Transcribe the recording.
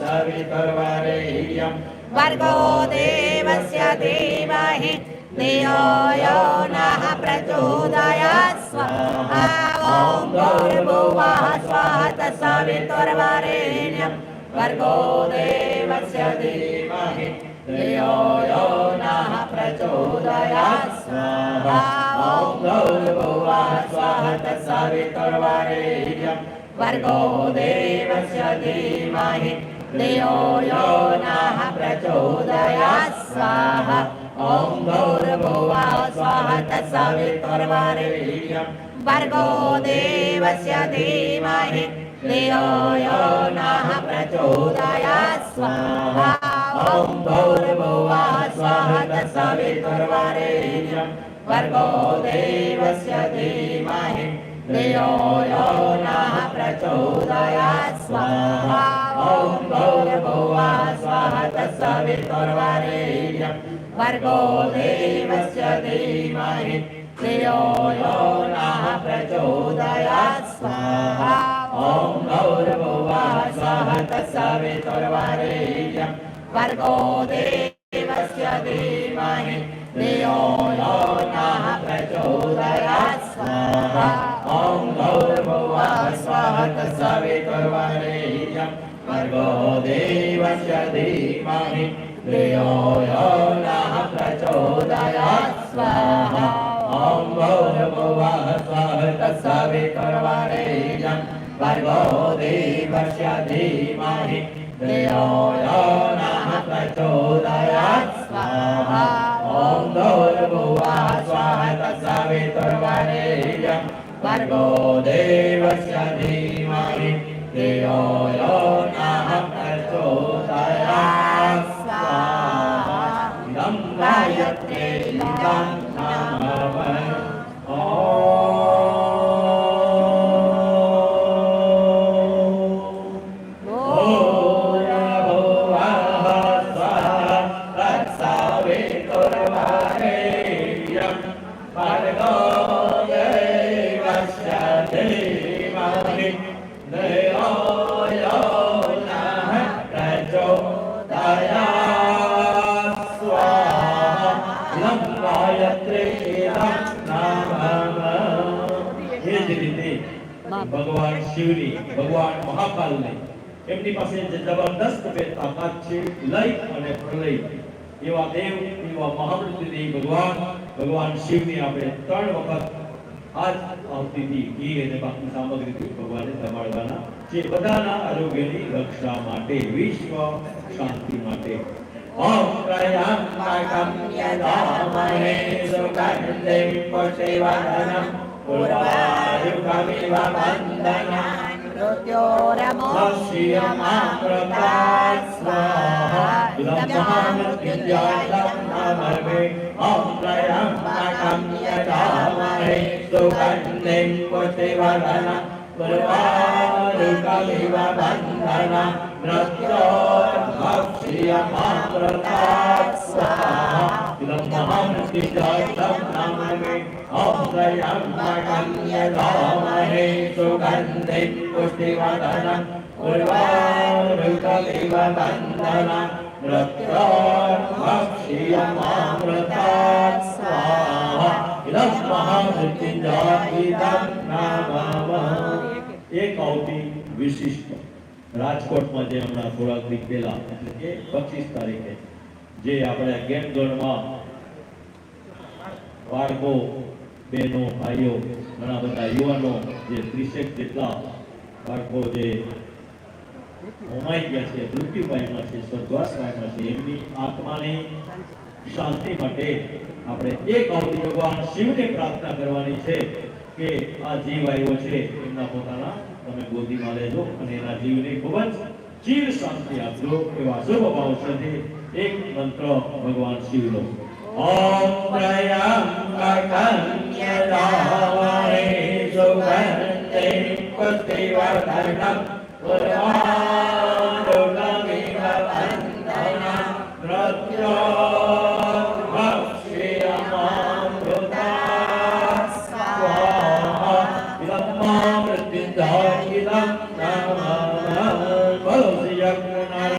सवितुर्वरेण्यं भर्गो देवस्य धीमहि धियो यो नः प्रचोदयात् स्वाहा ॐ भूर्भुवः स्वः तत्सवितुर्वरेण्यं भर्गो देवस्य धीमहि धियो यो नः प्रचोदयात् स्वाहा ॐ भूर्भुवः स्वः तत्सवितुर्वरेण्यं भर्गो देवस्य धीमहि धियो यो नः प्रचोदयात् स्वाहा ॐ भूर्भुवः स्वः तत्सवितुर्वरेण्यं भर्गो देवस्य धीमहि धियो यो नः प्रचोदयात् स्वाहा ॐ भूर्भुवः स्वः तत्सवितुर्वरेण्यं भर्गो देवस्य धीमहि धियो यो नः प्रचोदयात् स्वाहा ॐ भूर्भुवः स्वः तत्सवितुर्वरेण्यं भर्गो देवस्य धीमहि धियो यो नः प्रचोदयात् स्वाहा ॐ भूर्भुवः स्वः तत्सवितुर्वरेण्यं भर्गो देवस्य धीमहि धियो यो नः प्रचोदयात् स्वाहा ॐ भूर्भुवः स्वः तत्सवितुर्वरेण्यं भर्गो देवस्य धीमहि धियो यो नः प्रचोदयात् स्वाहा ॐ भूर्भुवः स्वः तत्सवितुर्वरेण्यं भर्गो देवस्य धीमहि धियो यो नः प्रचोदयात् स्वाहा ॐ भूर्भुवः स्वः तत्सवितुर्वरेण्यं भर्गो देवस्य धीमहि धियो यो नः प्रचोदयात् स्वाहा इदं गायत्री इदं नामः ભગવાન શિવની ભગવાન મહાકાલની એમની પાસે જે જબરદસ્ત બે તાકાત છે લય અને પ્રલય એવા દેવ એવા મહામૃત્યુદેવ ભગવાન શિવની આપણે 3 વખત આજ આવતીથી ઘી અને બાકી સામગ્રીથી ભગવાનને જમાડવાના જે બધાના આરોગ્યની રક્ષા માટે વિશ્વ શાંતિ માટે ઓમ ત્રયંબકમ યજામહે સુગંધિં પુષ્ટિવર્ધનમ पूर्वायुगमिव वन्दनान् मृत्योरमोक्ष्यमामृतात् स्वाहा इदं महामृत्युञ्जयं नमामि ॐ त्र्यम्बकं यजामहे सुगन्धिं पुष्टिवर्धनम् पूर्वायुगमिव वन्दनान् मृत्योर्भक्ष्यमामृतात् स्वाहा इदं महामृत्युञ्जयं नमामि ॐ त्र्यम्बकं यजामहे सुगन्धिं पुष्टिवर्धनम् पूर्वायुगमिव वन्दनान् मृत्योर्भक्ष्यमामृतात् स्वाहा इदं महामृत्युञ्जयं नमामः। एक अवधि विशिष्ट રાજકોટમાં જે હમણાં થોડાક વીક પહેલા એટલે કે 25 તારીખે જે આપણે ગેમઝોનમાં બાળકો બહેનો ભાઈઓ ઘણા બધા યુવાનો જે 30 જેટલા બાળકો જે હોમાઈ ગયા છે મૃત્યુ પામ્યા છે સ્વર્ગવાસ પામ્યા છે એમની આત્માની શાંતિ માટે આપણે એક અવધિ ભગવાન શિવને પ્રાર્થના કરવાની છે કે આ જીવ આવ્યો છે એમના પોતાના તમે ગોદીમાં લેજો અને એના જીવને ખૂબ જ ચિર શાંતિ આપજો એવા શુભ ભાવ સાથે એક મંત્ર ભગવાન શિવનો ઓમ ત્રયંબકં યજામહે સુગંધિં પુષ્ટિવર્ધનम्